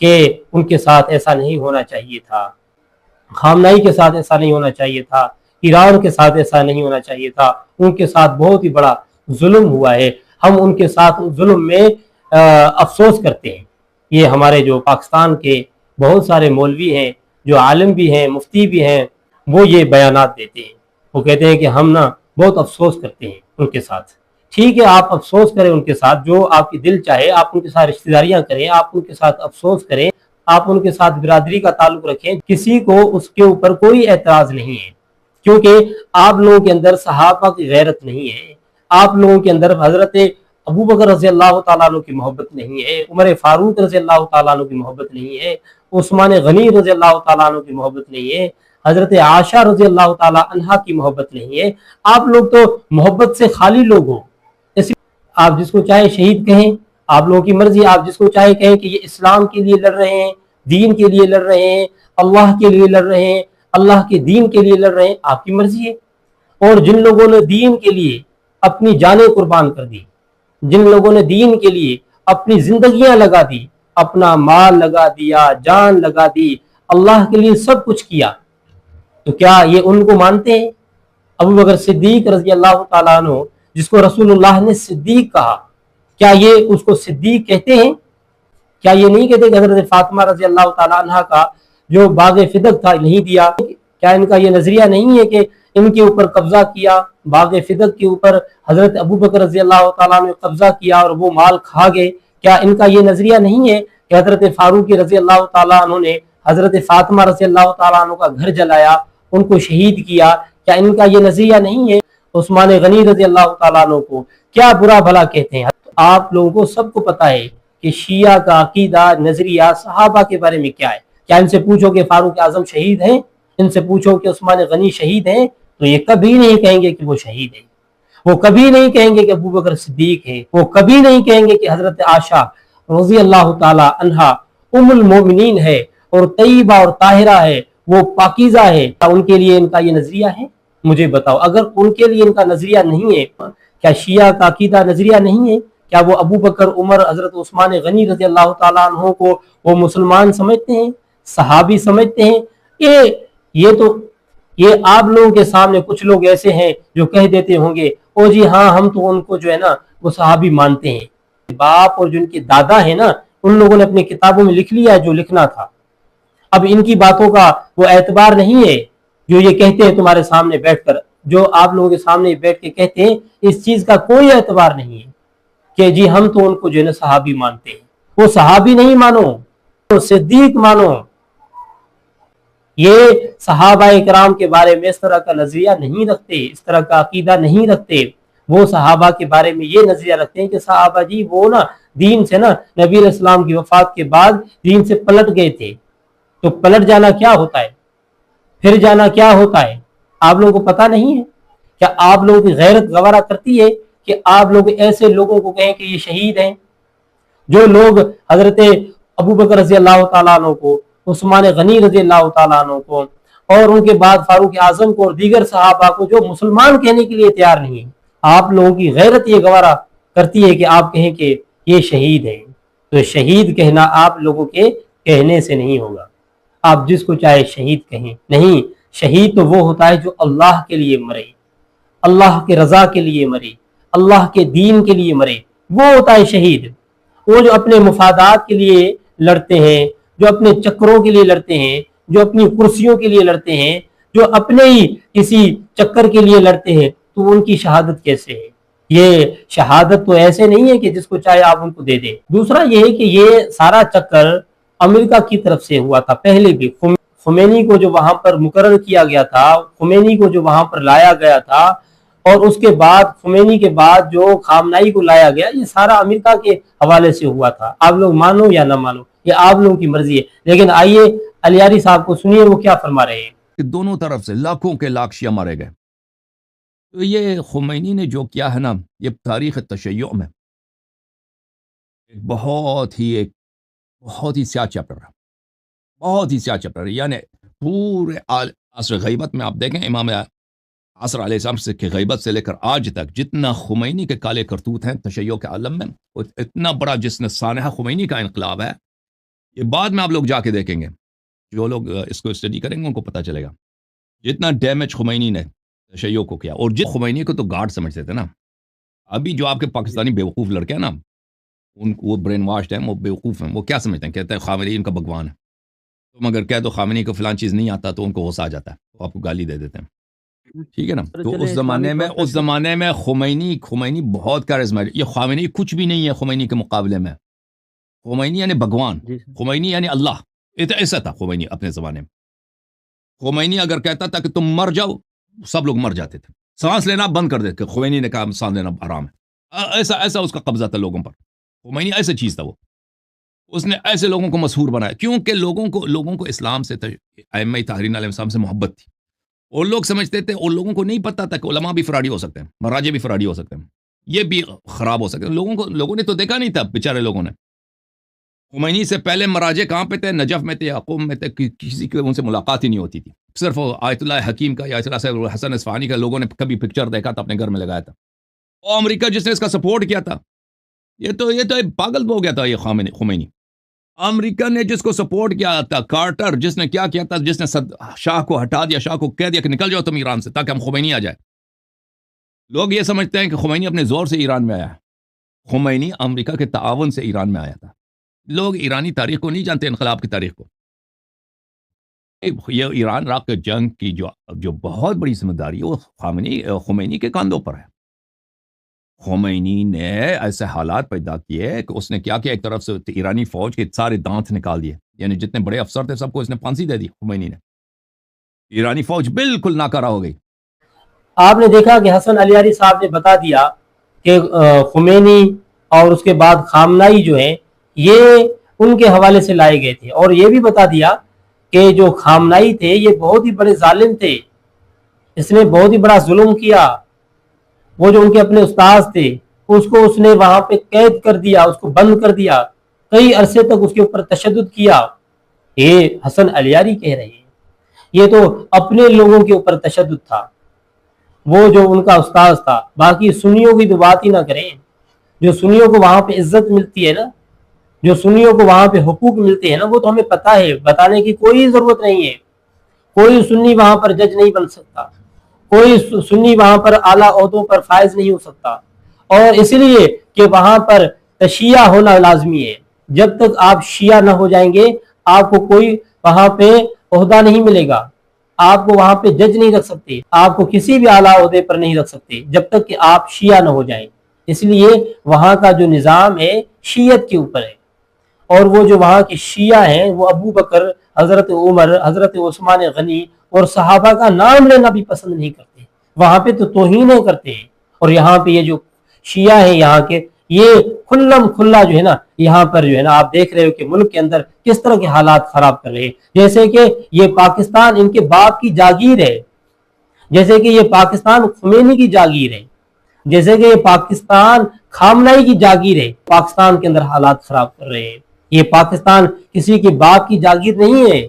کہ ان کے ساتھ ایسا نہیں ہونا چاہیے تھا، خامنائی کے ساتھ ایسا نہیں ہونا چاہیے تھا، ایران کے ساتھ ایسا نہیں ہونا چاہیے تھا، ان کے ساتھ بہت ہی بڑا ظلم ہوا ہے، ہم ان کے ساتھ ظلم میں افسوس کرتے ہیں۔ یہ ہمارے جو پاکستان کے بہت سارے مولوی ہیں، جو عالم بھی ہیں، مفتی بھی ہیں، وہ یہ بیانات دیتے ہیں، وہ کہتے ہیں کہ ہم نا بہت افسوس کرتے ہیں ان کے ساتھ۔ ٹھیک ہے، آپ افسوس کریں ان کے ساتھ، جو آپ کی دل چاہے آپ ان کے ساتھ رشتہ داریاں کریں، آپ ان کے ساتھ افسوس کریں، آپ ان کے ساتھ برادری کا تعلق رکھیں، کسی کو اس کے اوپر کوئی اعتراض نہیں ہے، کیونکہ آپ لوگوں کے اندر صحابہ کی غیرت نہیں ہے، آپ لوگوں کے اندر حضرت ابو بکر رضی اللہ تعالیٰ عنہ کی محبت نہیں ہے، عمر فاروق رضی اللہ تعالیٰ عنہ کی محبت نہیں ہے، عثمان غنی رضی اللہ تعالیٰ عنہ کی محبت نہیں ہے، حضرت عائشہ رضی اللہ تعالیٰ عنہا کی محبت نہیں ہے۔ آپ لوگ تو محبت سے خالی لوگ ہو، آپ جس کو چاہے شہید کہیں، آپ لوگوں کی مرضی، آپ جس کو چاہے کہیں کہ یہ اسلام کے لیے لڑ رہے ہیں، دین کے لیے لڑ رہے ہیں، اللہ کے لیے لڑ رہے ہیں، اللہ کے دین کے لیے لڑ رہے ہیں، آپ کی مرضی ہے۔ اور جن لوگوں نے دین کے لیے اپنی جانیں قربان کر دی، جن لوگوں نے دین کے لیے اپنی زندگیاں لگا دی، اپنا مال لگا دیا، جان لگا دی، اللہ کے لیے سب کچھ کیا، تو کیا یہ ان کو مانتے ہیں؟ ابو بکر صدیق رضی اللہ تعالیٰ عنہ، جس کو رسول اللہ نے صدیق کہا، کیا یہ اس کو صدیق کہتے ہیں؟ کیا یہ نہیں کہتے کہ حضرت فاطمہ رضی اللہ تعالیٰ عنہ کا جو باغ فدق تھا نہیں دیا؟ کیا ان کا یہ نظریہ نہیں ہے کہ ان کے اوپر قبضہ کیا، باغ فدق کے اوپر حضرت ابو بکر رضی اللہ تعالیٰ نے قبضہ کیا اور وہ مال کھا گئے؟ کیا ان کا یہ نظریہ نہیں ہے کہ حضرت فاروق رضی اللہ تعالیٰ عنہ نے حضرت فاطمہ رضی اللہ تعالیٰ عنہ کا گھر جلایا، ان کو شہید کیا؟ کیا ان کا یہ نظریہ نہیں ہے؟ عثمان غنی رضی اللہ تعالیٰ عنہ کو کیا برا بھلا کہتے ہیں؟ آپ لوگوں کو سب کو پتا ہے کہ شیعہ کا عقیدہ، نظریہ صحابہ کے بارے میں کیا ہے۔ کیا ان سے پوچھو کہ فاروق اعظم شہید ہیں، ان سے پوچھو کہ عثمان غنی شہید ہیں، تو یہ کبھی نہیں کہیں گے کہ وہ شہید ہیں، وہ کبھی نہیں کہیں گے کہ ابو بکر صدیق ہے، وہ کبھی نہیں کہیں گے کہ حضرت عائشہ رضی اللہ تعالی عنہا ام المومنین ہے اور طیبہ اور طاہرہ ہے، وہ پاکیزہ ہے۔ کیا ان کے لیے ان کا یہ نظریہ ہے؟ مجھے بتاؤ، اگر ان کے لیے ان کا نظریہ نہیں ہے، کیا شیعہ کا عقیدہ نظریہ نہیں ہے؟ کیا وہ ابو بکر، عمر، حضرت عثمان غنی رضی اللہ تعالیٰ عنہ کو وہ مسلمان سمجھتے ہیں، صحابی سمجھتے ہیں؟ یہ تو یہ آپ لوگوں کے سامنے کچھ لوگ ایسے ہیں جو کہہ دیتے ہوں گے او جی ہاں ہم تو ان کو جو ہے نا وہ صحابی مانتے ہیں۔ باپ اور جن کے دادا ہیں نا، ان لوگوں نے اپنی کتابوں میں لکھ لیا ہے جو لکھنا تھا، اب ان کی باتوں کا وہ اعتبار نہیں ہے جو یہ کہتے ہیں تمہارے سامنے بیٹھ کر، جو آپ لوگوں کے سامنے بیٹھ کے کہتے ہیں، اس چیز کا کوئی اعتبار نہیں ہے کہ جی ہم تو ان کو جو ہے نا صحابی مانتے ہیں۔ وہ صحابی نہیں مانو، وہ صدیق مانو۔ یہ صحابہ کرام کے بارے میں اس طرح کا نظریہ نہیں رکھتے، اس طرح کا عقیدہ نہیں رکھتے۔ وہ صحابہ کے بارے میں یہ نظریہ رکھتے ہیں کہ صحابہ جی وہ نا دین سے نا نبی علیہ السلام کی وفات کے بعد دین سے پلٹ گئے تھے، تو پلٹ جانا کیا ہوتا ہے، پھر جانا کیا ہوتا ہے، آپ لوگوں کو پتہ نہیں ہے؟ کیا آپ لوگوں کی غیرت گوارا کرتی ہے کہ آپ لوگ ایسے لوگوں کو کہیں کہ یہ شہید ہیں؟ جو لوگ حضرت ابو بکر رضی اللہ تعالیٰ عنہ کو، عثمان غنی رضی اللہ تعالیٰ عنہ کو، اور ان کے بعد فاروق اعظم کو اور دیگر صحابہ کو جو مسلمان کہنے کے لیے تیار نہیں ہیں، آپ لوگوں کی غیرت یہ گوارا کرتی ہے کہ آپ کہیں کہ یہ شہید ہیں، تو شہید کہنا آپ لوگوں کے کہنے سے نہیں ہوگا۔ آپ جس کو چاہے شہید کہیں، نہیں، شہید تو وہ ہوتا ہے جو اللہ کے لیے مرے، اللہ کے رضا کے لیے مرے، اللہ کے دین کے لیے مرے، وہ ہوتا ہے شہید۔ وہ جو اپنے مفادات کے لیے لڑتے ہیں، جو اپنے چکروں کے لیے لڑتے ہیں، جو اپنی کرسیوں کے لیے لڑتے ہیں، جو اپنے ہی کسی چکر کے لیے لڑتے ہیں، تو ان کی شہادت کیسے ہے؟ یہ شہادت تو ایسے نہیں ہے کہ جس کو چاہے آپ ان کو دے دیں۔ دوسرا یہ ہے کہ یہ سارا چکر امریکہ کی طرف سے ہوا تھا، پہلے بھی خمینی کو جو وہاں پر مقرر کیا گیا تھا، خمینی کو جو وہاں پر لایا گیا تھا، اور اس کے بعد خمینی کے بعد جو خامنائی کو لایا گیا، یہ سارا امریکہ کے حوالے سے ہوا تھا۔ آپ لوگ مانو یا نہ مانو، یہ آپ لوگوں کی مرضی ہے، لیکن آئیے علیاری صاحب کو سنیے وہ کیا فرما رہے ہیں۔ دونوں طرف سے لاکھوں کے لاکھ شیعہ مارے گئے۔ تو یہ خمینی نے جو کیا ہے نا، یہ تاریخ تشیع میں ایک بہت ہی سیاہ چیپٹر ہے، بہت ہی سیاہ چیپٹر ہے۔ یعنی پورے عصر غیبت میں آپ دیکھیں، امام عصر علیہ السلام سے کی غیبت سے لے کر آج تک جتنا خمینی کے کالے کرتوت ہیں تشیع کے عالم میں، اتنا بڑا جس نے سانحہ خمینی کا انقلاب ہے، یہ بعد میں آپ لوگ جا کے دیکھیں گے، جو لوگ اس کو اسٹڈی کریں گے ان کو پتہ چلے گا جتنا ڈیمیج خمینی نے تشیع کو کیا، اور خمینی کو تو گاڈ سمجھتے تھے نا. ابھی جو آپ کے پاکستانی بیوقوف لڑکے ہیں نا، وہ برین واشڈ ہیں، وہ بیوقوف ہیں، وہ کیا سمجھتے ہیں؟ کہتے ہیں خامنئی ان کا بھگوان ہے. تم اگر کہہ دو خامنئی کو فلان چیز نہیں آتا تو ان کو غصہ آ جاتا ہے، وہ آپ کو گالی دے دیتے ہیں. ٹھیک ہے نا. تو اس زمانے میں خمینی بہت کارزمیٹک. یہ خامنئی کچھ بھی نہیں ہے خمینی کے مقابلے میں. خمینی یعنی بھگوان، خمینی یعنی اللہ. ایسا تھا خمینی اپنے زمانے میں. خمینی اگر کہتا تھا کہ تم مر جاؤ، سب لوگ مر جاتے تھے. سانس لینا بند کر دیتے. خمینی نے کہا سانس لینا حرام ہے. ایسا اس کا قبضہ تھا لوگوں پر. خمینی ایسا چیز تھا. وہ اس نے ایسے لوگوں کو مسحور بنایا کیونکہ لوگوں کو اسلام سے، ائمہ طاہرین علیہ السلام سے محبت تھی. اور لوگ سمجھتے تھے، اور لوگوں کو نہیں پتا تھا کہ علماء بھی فراڈی ہو سکتے ہیں، مراجع بھی فراڈی ہو سکتے ہیں، یہ بھی خراب ہو سکتے ہیں. لوگوں نے تو دیکھا نہیں تھا بیچارے لوگوں نے. خمینی سے پہلے مراجع کہاں پہ تھے؟ نجف میں تھے، یعقوب میں تھے. کسی کی ان سے ملاقات ہی نہیں ہوتی تھی. صرف آیت اللہ حکیم کا یا آیت اللہ صاحب حسن اصفہانی کا لوگوں نے کبھی پکچر دیکھا تھا، اپنے گھر میں لگایا تھا. اور امریکہ جس نے اس کا سپورٹ کیا تھا، یہ تو پاگل ہو گیا تھا. یہ خمینی امریکہ نے جس کو سپورٹ کیا تھا، کارٹر جس نے کیا تھا، جس نے شاہ کو ہٹا دیا، شاہ کو کہہ دیا کہ نکل جاؤ تم ایران سے تاکہ ہم خمینی آ جائے. لوگ یہ سمجھتے ہیں کہ خمینی اپنے زور سے ایران میں آیا. خمینی امریکہ کے تعاون سے ایران میں آیا تھا. لوگ ایرانی تاریخ کو نہیں جانتے، انقلاب کی تاریخ کو. یہ ایران عراق کے جنگ کی جو بہت بڑی ذمہ داری ہے وہ خمینی کے کاندھوں پر ہے. خمینی نے ایسے حالات پیدا کیے کہ اس نے کیا کیا، ایک طرف سے ایرانی فوج کے سارے دانت نکال دیے. یعنی جتنے بڑے افسر تھے سب کو اس نے پھانسی دے دی. خمینی نے ایرانی فوج بالکل ناکارہ ہو گئی. آپ نے دیکھا کہ حسن علیاری صاحب نے بتا دیا کہ خمینی اور اس کے بعد خامنائی جو ہیں یہ ان کے حوالے سے لائے گئے تھے. اور یہ بھی بتا دیا کہ جو خامنائی تھے یہ بہت ہی بڑے ظالم تھے، اس نے بہت ہی بڑا ظلم کیا. وہ جو ان کے اپنے استاذ تھے اس کو اس نے وہاں پہ قید کر دیا، اس کو بند کر دیا، کئی عرصے تک اس کے اوپر تشدد کیا. یہ حسن علیاری کہہ رہے ہیں. یہ تو اپنے لوگوں کے اوپر تشدد تھا، وہ جو ان کا استاذ تھا. باقی سنیوں کی تو بات ہی نہ کریں. جو سنیوں کو وہاں پہ عزت ملتی ہے نا، جو سنیوں کو وہاں پہ حقوق ملتے ہیں نا، وہ تو ہمیں پتہ ہے، بتانے کی کوئی ضرورت نہیں ہے. کوئی سنی وہاں پر جج نہیں بن سکتا، کوئی سنی وہاں پر اعلیٰ عہدوں پر فائز نہیں ہو سکتا. اور اس لیے کہ وہاں پر شیعہ ہونا لازمی ہے. جب تک آپ شیعہ نہ ہو جائیں گے آپ کو کوئی وہاں پہ عہدہ نہیں ملے گا. آپ کو وہاں پہ جج نہیں رکھ سکتے، آپ کو کسی بھی اعلیٰ عہدے پر نہیں رکھ سکتے جب تک کہ آپ شیعہ نہ ہو جائیں. اس لیے وہاں کا جو نظام ہے شیعت کے اوپر ہے. اور وہ جو وہاں کے شیعہ ہیں وہ ابو بکر، حضرت عمر، حضرت عثمان غنی اور صحابہ کا نام لینا بھی پسند نہیں کرتے. وہاں پہ تو توہینیں کرتے ہیں. اور یہاں پہ یہ جو شیعہ ہیں یہاں کے، یہ کھلم کھلا جو ہے نا، یہاں پر جو ہے نا آپ دیکھ رہے ہو کہ ملک کے اندر کس طرح کے حالات خراب کر رہے ہیں. جیسے کہ یہ پاکستان ان کے باپ کی جاگیر ہے، جیسے کہ یہ پاکستان خمینی کی جاگیر ہے، جیسے کہ یہ پاکستان خامنائی کی جاگیر ہے. پاکستان کے اندر حالات خراب کر رہے ہیں. یہ پاکستان کسی کے باپ کی جاگیر نہیں ہے،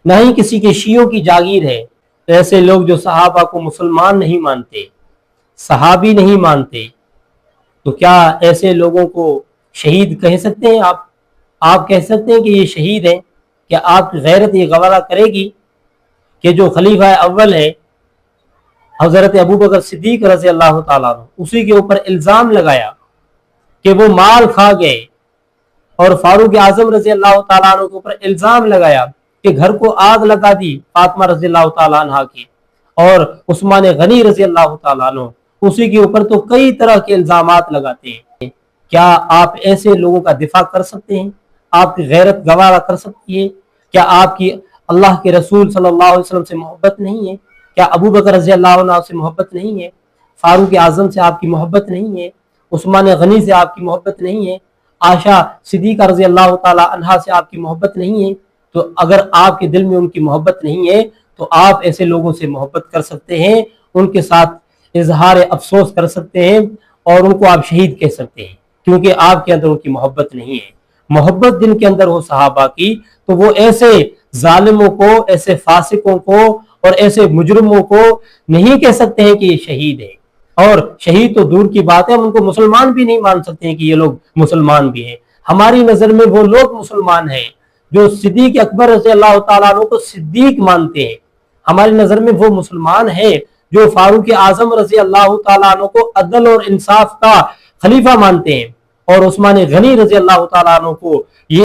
نہ ہی کسی کے شیعوں کی جاگیر ہے. ایسے لوگ جو صحابہ کو مسلمان نہیں مانتے، صحابی نہیں مانتے، تو کیا ایسے لوگوں کو شہید کہہ سکتے ہیں؟ آپ کہہ سکتے ہیں کہ یہ شہید ہیں؟ کیا آپ کی غیرت یہ گوارا کرے گی کہ جو خلیفہ اول ہے حضرت ابو بکر صدیق رضی اللہ تعالیٰ عنہ، اسی کے اوپر الزام لگایا کہ وہ مال کھا گئے، اور فاروق اعظم رضی اللہ تعالیٰ عنہ کے اوپر الزام لگایا کہ گھر کو آگ لگا دی فاطمہ رضی اللہ تعالیٰ عنہ کی، اور عثمان غنی رضی اللہ تعالیٰ عنہ اسی کے اوپر تو کئی طرح کے الزامات لگاتے ہیں. کیا آپ ایسے لوگوں کا دفاع کر سکتے ہیں؟ آپ کی غیرت گوارا کر سکتی ہے؟ کیا آپ کی اللہ کے رسول صلی اللہ علیہ وسلم سے محبت نہیں ہے؟ کیا ابو بکر رضی اللہ عنہ سے محبت نہیں ہے؟ فاروق اعظم سے آپ کی محبت نہیں ہے؟ عثمان غنی سے آپ کی محبت نہیں ہے؟ عائشہ صدیقہ رضی اللہ تعالی عنہا سے آپ کی محبت نہیں ہے؟ تو اگر آپ کے دل میں ان کی محبت نہیں ہے تو آپ ایسے لوگوں سے محبت کر سکتے ہیں، ان کے ساتھ اظہار افسوس کر سکتے ہیں، اور ان کو آپ شہید کہہ سکتے ہیں، کیونکہ آپ کے اندر ان کی محبت نہیں ہے. محبت جن کے اندر ہو صحابہ کی، تو وہ ایسے ظالموں کو، ایسے فاسقوں کو اور ایسے مجرموں کو نہیں کہہ سکتے ہیں کہ یہ شہید ہے. اور شہید تو دور کی بات ہے، ہم ان کو مسلمان بھی نہیں مان سکتے ہیں کہ یہ لوگ مسلمان بھی ہیں. ہماری نظر میں وہ لوگ مسلمان ہیں جو صدیق اکبر رضی اللہ تعالیٰ عنہ کو صدیق مانتے ہیں، ہماری نظر میں وہ مسلمان ہیں جو فاروق اعظم رضی اللہ تعالیٰ عنہ کو عدل اور انصاف کا خلیفہ مانتے ہیں، اور عثمان غنی رضی اللہ تعالیٰ عنہ کو یہ